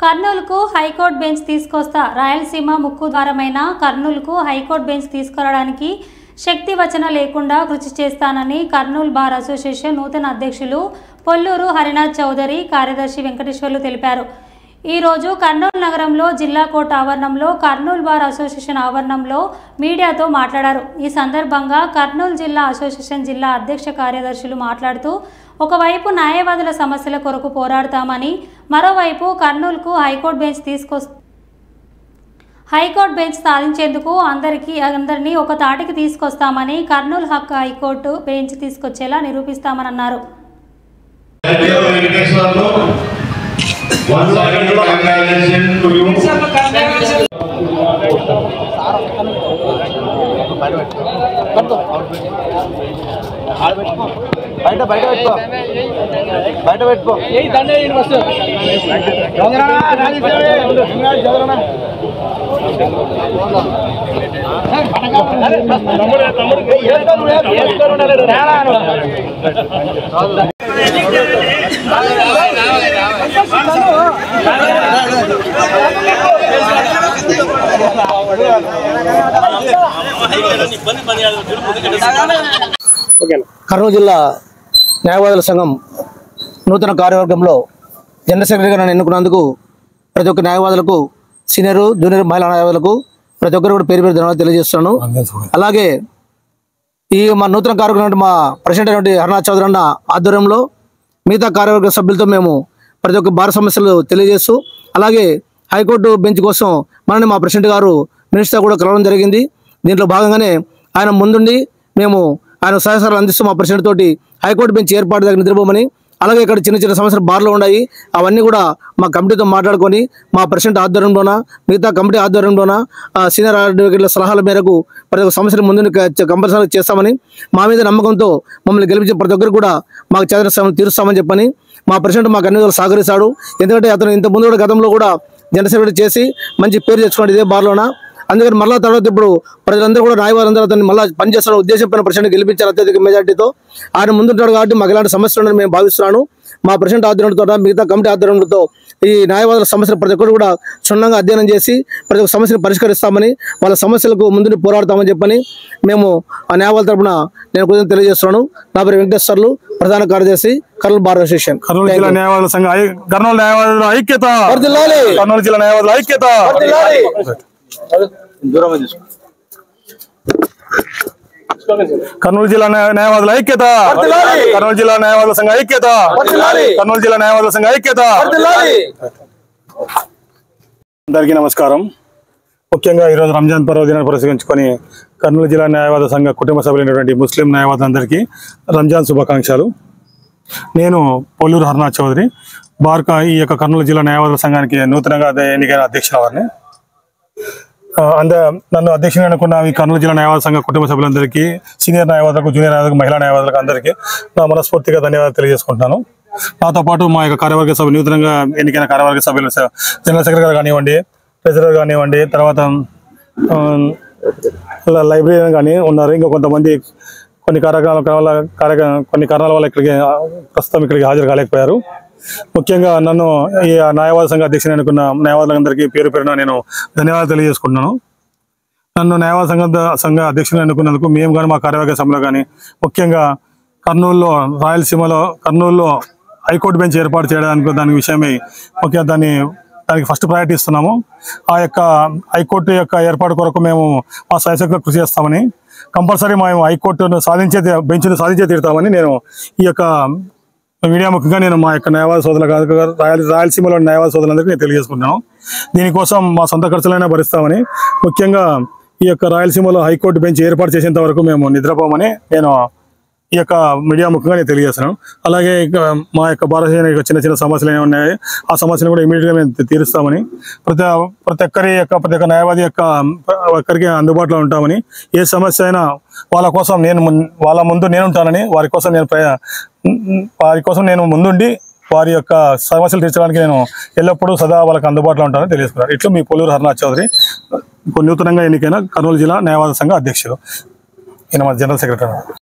కర్నూలుకు high court bench తీసుకొస్తా. రాయలసీమ ముక్కు ద్వారమైన కర్నూలుకు high court bench తీసుకురావడానికి శక్తి వచన లేకుండా కృషి చేస్తానని కర్నూలు బార్ అసోసియేషన్ నూతన అధ్యక్షులు పొల్లూరు హరినాథ్ చౌదరి, కార్యదర్శి వెంకటేశ్వర్లు తెలిపారు. ఈరోజు కర్నూలు నగరంలో జిల్లా కోర్టు ఆవరణంలో కర్నూలు బార్ అసోసియేషన్ ఆవరణంలో మీడియాతో మాట్లాడారు. ఈ సందర్భంగా కర్నూలు జిల్లా అసోసియేషన్ జిల్లా అధ్యక్ష కార్యదర్శులు మాట్లాడుతూ, ఒకవైపు న్యాయవాదుల సమస్యల కొరకు పోరాడతామని, మరోవైపు కర్నూలుకు హైకోర్టు బెంచ్ సాధించేందుకు అందరినీ ఒక తాటికి తీసుకొస్తామని, కర్నూలు హైకోర్టు బెంచ్ తీసుకొచ్చేలా నిరూపిస్తామని అన్నారు. కర్నూలు జిల్లా న్యాయవాదుల సంఘం నూతన కార్యవర్గంలో జనరల్ సెక్రటరీగా నన్ను ఎన్నుకున్నందుకు ప్రతి ఒక్క న్యాయవాదులకు, సీనియర్ జూనియర్ మహిళా న్యాయవాదులకు ప్రతి ఒక్కరు కూడా పేరు ధన్యవాదాలు తెలియజేస్తున్నాను. అలాగే ఈ మా నూతన కార్యవర్గం మా ప్రెసిడెంట్ అయినటువంటి హరినాథ్ చౌదరి అన్న ఆధ్వర్యంలో మిగతా కార్యవర్గ సభ్యులతో మేము ప్రతి ఒక్క భారత సమస్యలు తెలియజేస్తూ, అలాగే హైకోర్టు బెంచ్ కోసం మనని మా ప్రెసిడెంట్ గారు మినిస్టర్ కూడా కలవడం జరిగింది. దీంట్లో భాగంగానే ఆయన ముందుండి మేము ఆయన సహకారాలు అందిస్తూ మా ప్రెసిడెంట్ తోటి హైకోర్టు బెంచ్ ఏర్పాటు దగ్గర నిద్రపోమని, అలాగే ఇక్కడ చిన్న చిన్న సమస్యలు బార్లో ఉన్నాయి, అవన్నీ కూడా మా కమిటీతో మాట్లాడుకొని మా ప్రెసిడెంట్ ఆధ్వర్యంలోన మిగతా కమిటీ ఆధ్వర్యంలోన సీనియర్ అడ్వకేట్ల సలహాల మేరకు ప్రతి ఒక్క సమస్యలు ముందు కంపల్సరీ చేస్తామని, మా మీద నమ్మకంతో మమ్మల్ని గెలిపించే ప్రతి ఒక్కరు కూడా మాకు చేసిన సమస్యలు తీరుస్తామని చెప్పని మా ప్రెసిడెంట్ మాకు అన్ని విధాలు సహకరిస్తాడు. ఎందుకంటే అతను ఇంత ముందు కూడా గతంలో కూడా జనరల్ సెక్రటరీ చేసి మంచి పేరు తెచ్చుకోండి ఇదే బార్లోన. అందుకని మళ్ళా తర్వాత ఇప్పుడు ప్రజలందరూ కూడా న్యాయవాదులందరూ అతన్ని మళ్ళీ పనిచేస్తున్న ఉద్దేశంపైన ప్రెసిడెంట్ గెలిపించారు అత్యధిక మెజార్టీతో. ఆయన ముందుంటాడు కాబట్టి మాకు ఇలాంటి సమస్యలు ఉన్నాయని మేము భావిస్తున్నాను. మా ప్రెసిడెంట్ ఆధ్వర్యంతో మిగతా కమిటీ ఆధ్వర్యంతో ఈ న్యాయవాదుల సమస్యలు ప్రతి ఒక్కరు కూడా క్షుణ్ణంగా అధ్యయనం చేసి ప్రతి ఒక్క సమస్యను పరిష్కరిస్తామని, వాళ్ళ సమస్యలకు ముందుని పోరాడతామని చెప్పని మేము ఆ న్యాయవాదుల తరఫున నేను కొంచెం తెలియజేస్తున్నాను. నా పేరు వెంకటేశ్వర్లు, ప్రధాన కార్యదర్శి, కర్నూలు బార్ అసోసియేషన్. కర్నూలు జిల్లా న్యాయవాదుల సంఘం, కర్నూలు న్యాయవాదుల ఐక్యత, కర్నూలు జిల్లా న్యాయవాదుల ఐక్యత. కర్నూలు జిల్లా న్యాయవాదుల ఐక్యత, కర్నూలు జిల్లా న్యాయవాదుల సంఘ ఐక్యత, కర్నూలు జిల్లా న్యాయవాదుల సంఘ ఐక్యత. అందరికీ నమస్కారం. ముఖ్యంగా ఈరోజు రంజాన్ పర్వదినాన్ని పురస్కరించుకొని కర్నూలు జిల్లా న్యాయవాద సంఘ కుటుంబ సభ్యులైనటువంటి ముస్లిం న్యాయవాదులందరికీ రంజాన్ శుభాకాంక్షలు. నేను పొల్లూరు హరినాథ్ చౌదరి, బార్కా ఈ యొక్క కర్నూలు జిల్లా న్యాయవాదుల సంఘానికి నూతనంగా ఎన్నికైన అధ్యక్షుల వారిని. నన్ను అధ్యక్షుని అనుకున్న ఈ కర్నూలు జిల్లా న్యాయవాద సంఘ కుటుంబ సభ్యులందరికీ, సీనియర్ న్యాయవాదులకు, జూనియర్ న్యాయవాదులకు, మహిళా న్యాయవాదులకు అందరికీ నా మనస్ఫూర్తిగా ధన్యవాదాలు తెలియజేసుకుంటున్నాను. నాతో పాటు మా యొక్క కార్యవర్గ సభ్యులు, నూతనంగా ఎన్నికైన కార్యవర్గ సభ్యులు, జనరల్ సెక్రటరీ కానివ్వండి, ట్రెజరర్ కానివ్వండి, తర్వాత లైబ్రరీయన్ కానీ ఉన్నారు. ఇంకా కొంతమంది కొన్ని కారణాల వల్ల ఇక్కడికి హాజరు కాలేకపోయారు. ముఖ్యంగా నన్ను ఈ న్యాయవాద సంఘ అధ్యక్షుని అనుకున్న న్యాయవాదులందరికీ పేరు పేరున నేను ధన్యవాదాలు తెలియజేసుకుంటున్నాను. నన్ను న్యాయవాద సంఘ అధ్యక్షుని అనుకున్నందుకు మేము కానీ మా కార్యవర్గ సభలో కానీ, ముఖ్యంగా కర్నూలులో, రాయలసీమలో కర్నూలులో హైకోర్టు బెంచ్ ఏర్పాటు చేయడానికి దాని విషయమై ముఖ్యంగా దానికి ఫస్ట్ ప్రయారిటీ ఇస్తున్నాము. ఆ యొక్క హైకోర్టు యొక్క ఏర్పాటు కొరకు మేము మా శాయశక్తిగా కృషి చేస్తామని, కంపల్సరీ మేము హైకోర్టును బెంచ్ను సాధించే తీరుతామని నేను ఈ యొక్క మీడియా ముఖ్యంగా నేను మా యొక్క న్యాయవాద సోదరులు, రాయలసీమలో న్యాయవాద సోదరులందరికీ నేను తెలియజేసుకుంటున్నాను. దీనికోసం మా సొంత ఖర్చులైనా భరిస్తామని, ముఖ్యంగా ఈ యొక్క రాయలసీమలో హైకోర్టు బెంచ్ ఏర్పాటు చేసేంత వరకు మేము నిద్రపోమని నేను ఈ యొక్క మీడియా ముఖ్యంగా నేను తెలియజేస్తున్నాను. అలాగే మా యొక్క భారతదేశ చిన్న చిన్న సమస్యలు ఏమి ఉన్నాయి, ఆ సమస్యలు కూడా ఇమీడియట్గా మేము తీరుస్తామని, ప్రతి ఒక్క న్యాయవాది ఒక్కరికి అందుబాటులో ఉంటామని, ఏ సమస్య అయినా వాళ్ళ ముందు నేను ఉంటానని, వారి కోసం నేను ముందుండి వారి యొక్క సమస్యలు తీర్చడానికి నేను ఎల్లప్పుడూ సదా వాళ్ళకి అందుబాటులో ఉంటానని తెలియజేస్తున్నారు. ఇట్లా మీ పొల్లూరు హరినాథ్ చౌదరి, నూతనంగా ఎన్నికైన కర్నూలు జిల్లా న్యాయవాద సంఘ అధ్యక్షుడు, ఈయన మా జనరల్ సెక్రటరీ.